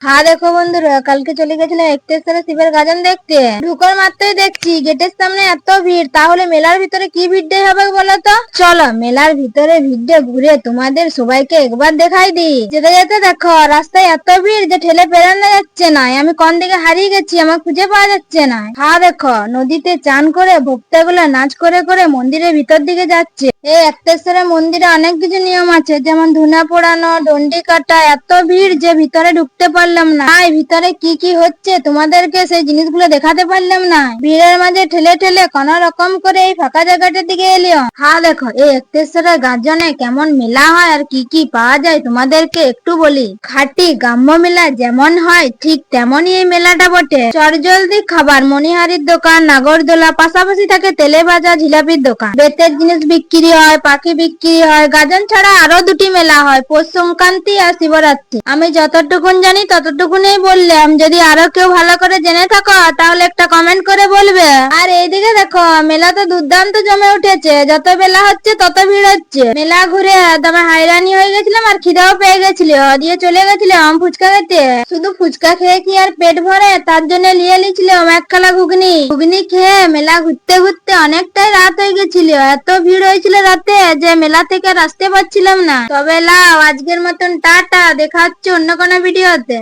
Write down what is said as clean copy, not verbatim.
হ্যাঁ দেখো বন্ধুরা, কালকে চলে গেছিলাম একতেশ্বরে শিবের গাজন দেখতে। ঢুকার মাত্রই দেখছি গেটের সামনে এত ভিড়, তাহলে মেলার ভিতরে কি ভিড় হবে বলো তো। চলো মেলার ভিতরে ভিড় ঘুরে তোমাদের সবাইকে একবার দেখাই দিই। যেতে যেতে দেখো রাস্তায় এত ভিড় যে ঠেলে পেরানো যাচ্ছে না। আমি কোন দিকে হারিয়ে গেছি, আমার খুঁজে পাওয়া যাচ্ছে না। হ্যাঁ দেখো নদীতে চান করে ভক্তগুলো নাচ করে করে মন্দিরের ভিতর দিকে যাচ্ছে। এই একতেশ্বরের মন্দিরে অনেক কিছু নিয়ম আছে, যেমন ধুনা পোড়ানো, ডন্ডি কাটা। এত ভিড় যে ভিতরে ঢুকতে পারলাম না। ভিতরে কি কি হচ্ছে তোমাদেরকে সেই জিনিসগুলো দেখাতে পারলাম না। ভিড়ের মাঝে ঠেলে ঠেলে কোন রকম করে এই ফাঁকা জায়গাটার দিকে এলিও। হ্যাঁ দেখো এই একতেশ্বরের গাজনে কেমন মেলা হয় আর কি কি পাওয়া যায় তোমাদেরকে একটু বলি। খাঁটি গ্রাম্য মেলা যেমন হয় ঠিক তেমনই এই মেলাটা বটে। চটজলদি খাবার, মনিহারির দোকান, নাগরদোলা, পাশাপাশি থাকে তেলে ভাজা, জিলাপির দোকান। বেতের জিনিস বিক্রি হয়, পাখি বিক্রি হয়। গাজন ছাড়া আরো দুটি মেলা হয়, পৌষ সংক্রান্তি আর শিবরাত্রি। আমি যতটুকুন জানি ততটুকুনই বললাম। যদি আরো কেউ ভালো করে জেনে থাকো তাহলে একটা কমেন্ট করে বলবে। আর এইদিকে দেখো মেলা তো দুর্দান্ত জমে উঠেছে। যত বেলা হচ্ছে তত ভিড় হচ্ছে। মেলা ঘুরে তবে হাইরানি হয়ে গেছিলাম আর খিদাও পেয়ে গেছিল, দিয়ে চলে গেছিলাম ফুচকা খেতে। শুধু ফুচকা খেয়ে কি আর পেট ভরে, তার জন্য নিয়ে নিয়েছিলাম এক খালা ঘুগনি। ঘুগনি খেয়ে মেলা ঘুরতে ঘুরতে অনেকটাই রাত হয়ে গেছিল। এত ভিড় হয়েছিল রাতে যে মেলা থেকে আর আসতে পারছিলাম না। তবে লাও আজকের মতন টাটা, দেখা হচ্ছে অন্য কোনো ভিডিওতে।